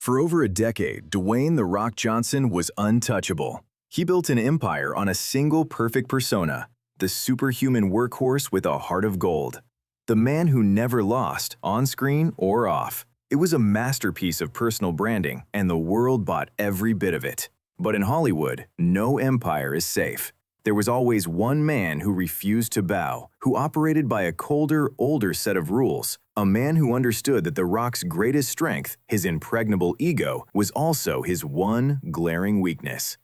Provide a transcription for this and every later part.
For over a decade, Dwayne "The Rock" Johnson was untouchable. He built an empire on a single perfect persona, the superhuman workhorse with a heart of gold. The man who never lost, on screen or off. It was a masterpiece of personal branding, and the world bought every bit of it. But in Hollywood, no empire is safe. There was always one man who refused to bow, who operated by a colder, older set of rules. A man who understood that The Rock's greatest strength, his impregnable ego, was also his one glaring weakness.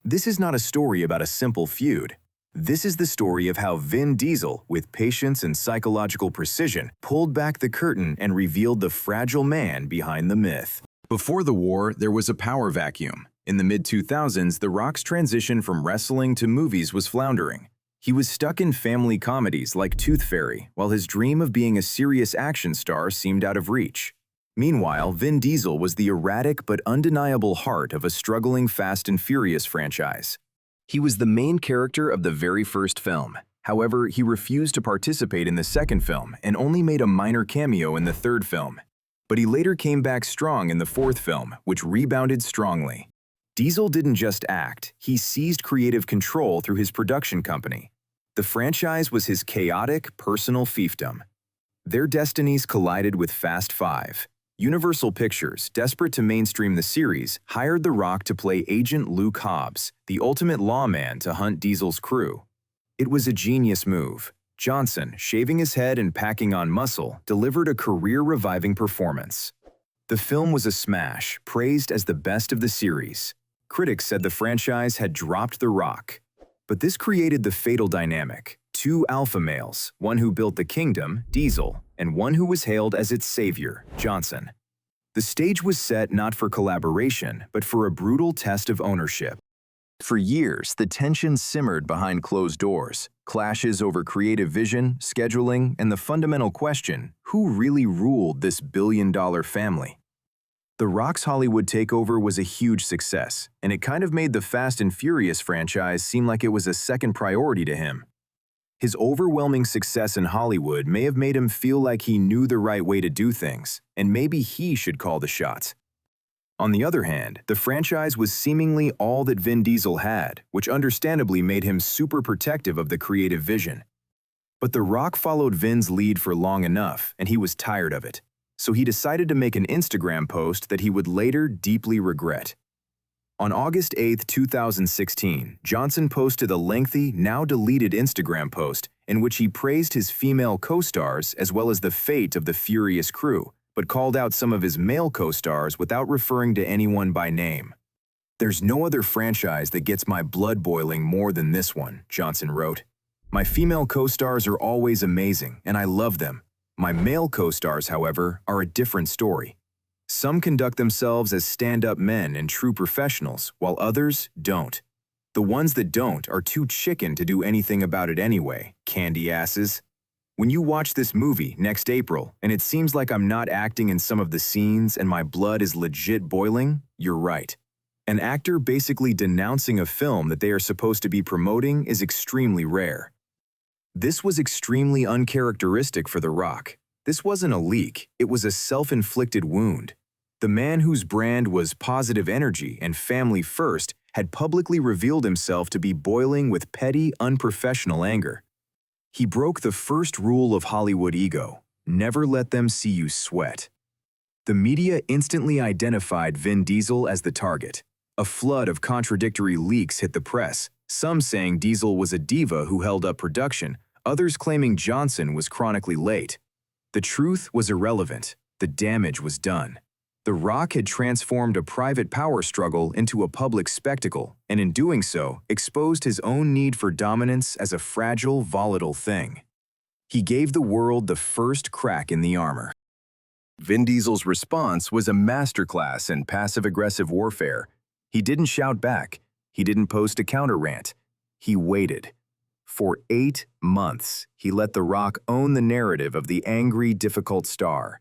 This is not a story about a simple feud. This is the story of how Vin Diesel, with patience and psychological precision, pulled back the curtain and revealed the fragile man behind the myth. Before the war, there was a power vacuum. In the mid-2000s, The Rock's transition from wrestling to movies was floundering. He was stuck in family comedies like Tooth Fairy, while his dream of being a serious action star seemed out of reach. Meanwhile, Vin Diesel was the erratic but undeniable heart of a struggling Fast and Furious franchise. He was the main character of the very first film. However, he refused to participate in the second film and only made a minor cameo in the third film. But he later came back strong in the fourth film, which rebounded strongly. Diesel didn't just act, he seized creative control through his production company. The franchise was his chaotic, personal fiefdom. Their destinies collided with Fast Five. Universal Pictures, desperate to mainstream the series, hired The Rock to play Agent Luke Hobbs, the ultimate lawman to hunt Diesel's crew. It was a genius move. Johnson, shaving his head and packing on muscle, delivered a career-reviving performance. The film was a smash, praised as the best of the series. Critics said the franchise had dropped The Rock. But this created the fatal dynamic. Two alpha males, one who built the kingdom, Diesel, and one who was hailed as its savior, Johnson. The stage was set not for collaboration, but for a brutal test of ownership. For years, the tension simmered behind closed doors. Clashes over creative vision, scheduling, and the fundamental question, who really ruled this billion-dollar family? The Rock's Hollywood takeover was a huge success, and it kind of made the Fast and Furious franchise seem like it was a second priority to him. His overwhelming success in Hollywood may have made him feel like he knew the right way to do things, and maybe he should call the shots. On the other hand, the franchise was seemingly all that Vin Diesel had, which understandably made him super protective of the creative vision. But The Rock followed Vin's lead for long enough, and he was tired of it. So he decided to make an Instagram post that he would later deeply regret. On August 8, 2016, Johnson posted a lengthy, now-deleted Instagram post in which he praised his female co-stars as well as the fate of the Furious crew, but called out some of his male co-stars without referring to anyone by name. "There's no other franchise that gets my blood boiling more than this one," Johnson wrote. "My female co-stars are always amazing, and I love them. My male co-stars, however, are a different story. Some conduct themselves as stand-up men and true professionals, while others don't. The ones that don't are too chicken to do anything about it anyway, candy asses. When you watch this movie next April and it seems like I'm not acting in some of the scenes and my blood is legit boiling, you're right." An actor basically denouncing a film that they are supposed to be promoting is extremely rare. This was extremely uncharacteristic for The Rock. This wasn't a leak, it was a self-inflicted wound. The man whose brand was positive energy and family first had publicly revealed himself to be boiling with petty, unprofessional anger. He broke the first rule of Hollywood ego: never let them see you sweat. The media instantly identified Vin Diesel as the target. A flood of contradictory leaks hit the press, some saying Diesel was a diva who held up production, others claiming Johnson was chronically late. The truth was irrelevant. The damage was done. The Rock had transformed a private power struggle into a public spectacle, and in doing so, exposed his own need for dominance as a fragile, volatile thing. He gave the world the first crack in the armor. Vin Diesel's response was a masterclass in passive-aggressive warfare. He didn't shout back. He didn't post a counter-rant. He waited. For 8 months, he let The Rock own the narrative of the angry, difficult star.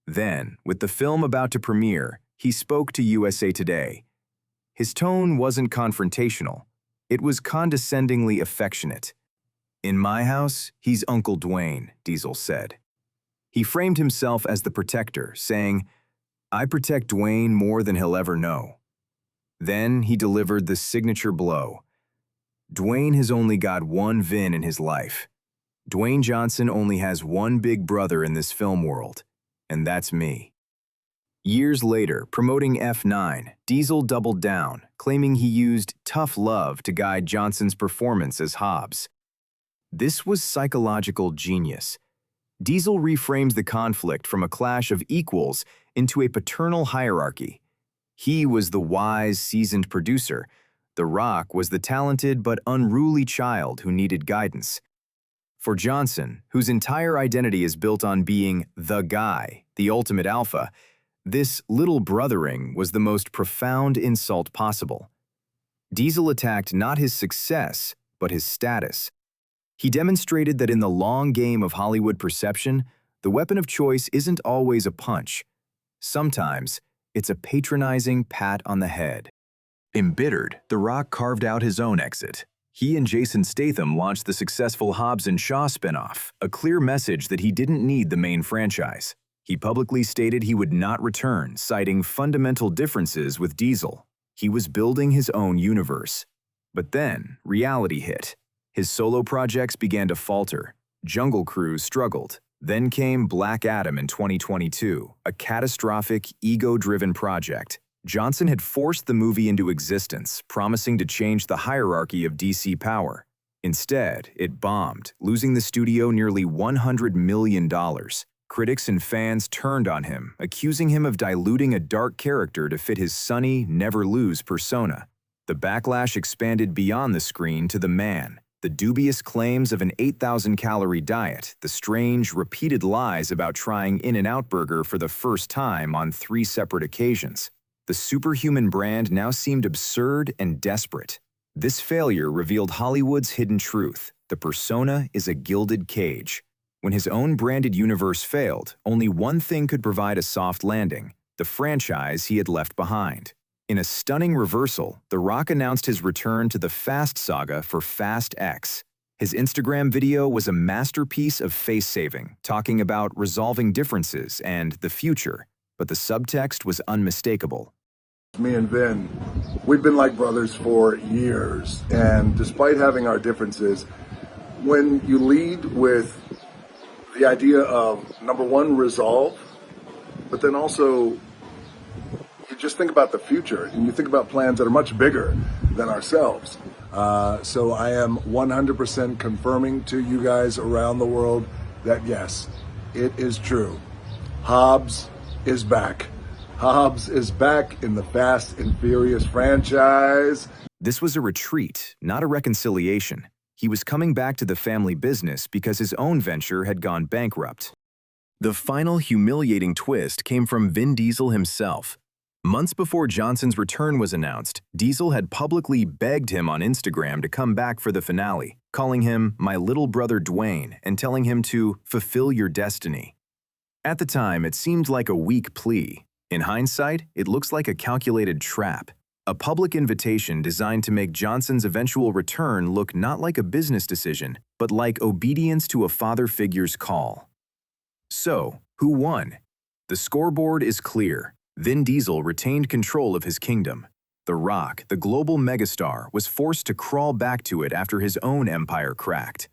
Then, with the film about to premiere, he spoke to USA Today. His tone wasn't confrontational. It was condescendingly affectionate. "In my house, he's Uncle Dwayne," Diesel said. He framed himself as the protector, saying, "I protect Dwayne more than he'll ever know." Then he delivered the signature blow. Dwayne has only got one Vin in his life. Dwayne Johnson only has one big brother in this film world, and that's me. Years later, promoting F9, Diesel doubled down, claiming he used tough love to guide Johnson's performance as Hobbs. This was psychological genius. Diesel reframed the conflict from a clash of equals into a paternal hierarchy. He was the wise, seasoned producer. The Rock was the talented but unruly child who needed guidance. For Johnson, whose entire identity is built on being the guy, the ultimate alpha, this little brothering was the most profound insult possible. Diesel attacked not his success, but his status. He demonstrated that in the long game of Hollywood perception, the weapon of choice isn't always a punch. Sometimes, it's a patronizing pat on the head. Embittered, The Rock carved out his own exit. He and Jason Statham launched the successful Hobbs and Shaw spinoff, a clear message that he didn't need the main franchise. He publicly stated he would not return, citing fundamental differences with Diesel. He was building his own universe. But then, reality hit. His solo projects began to falter. Jungle Cruise struggled. Then came Black Adam in 2022, a catastrophic, ego-driven project. Johnson had forced the movie into existence, promising to change the hierarchy of DC power. Instead, it bombed, losing the studio nearly $100 million. Critics and fans turned on him, accusing him of diluting a dark character to fit his sunny, never-lose persona. The backlash expanded beyond the screen to the man. The dubious claims of an 8,000-calorie diet, the strange, repeated lies about trying In-N-Out Burger for the first time on 3 separate occasions. The superhuman brand now seemed absurd and desperate. This failure revealed Hollywood's hidden truth. The persona is a gilded cage. When his own branded universe failed, only one thing could provide a soft landing: the franchise he had left behind. In a stunning reversal, The Rock announced his return to the Fast saga for Fast X. His Instagram video was a masterpiece of face-saving, talking about resolving differences and the future, but the subtext was unmistakable. Me and Vin, we've been like brothers for years, and despite having our differences, when you lead with the idea of, number one, resolve, but then also you just think about the future and you think about plans that are much bigger than ourselves. So I am 100% confirming to you guys around the world that yes, it is true. Hobbs is back. Hobbs is back in the Fast and Furious franchise. This was a retreat, not a reconciliation. He was coming back to the family business because his own venture had gone bankrupt. The final humiliating twist came from Vin Diesel himself. Months before Johnson's return was announced, Diesel had publicly begged him on Instagram to come back for the finale, calling him "my little brother Dwayne" and telling him to fulfill your destiny. At the time, it seemed like a weak plea. In hindsight, it looks like a calculated trap, a public invitation designed to make Johnson's eventual return look not like a business decision, but like obedience to a father figure's call. So, who won? The scoreboard is clear. Vin Diesel retained control of his kingdom. The Rock, the global megastar, was forced to crawl back to it after his own empire cracked.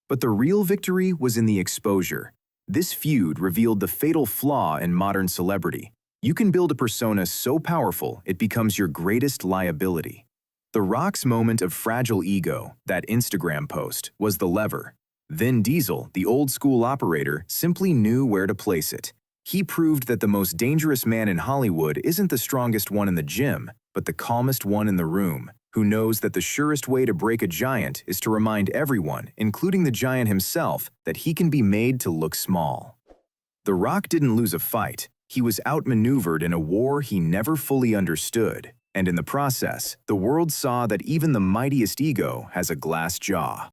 But the real victory was in the exposure. This feud revealed the fatal flaw in modern celebrity. You can build a persona so powerful it becomes your greatest liability. The Rock's moment of fragile ego, that Instagram post, was the lever. Vin Diesel, the old-school operator, simply knew where to place it. He proved that the most dangerous man in Hollywood isn't the strongest one in the gym, but the calmest one in the room, who knows that the surest way to break a giant is to remind everyone, including the giant himself, that he can be made to look small. The Rock didn't lose a fight. He was outmaneuvered in a war he never fully understood, and in the process, the world saw that even the mightiest ego has a glass jaw.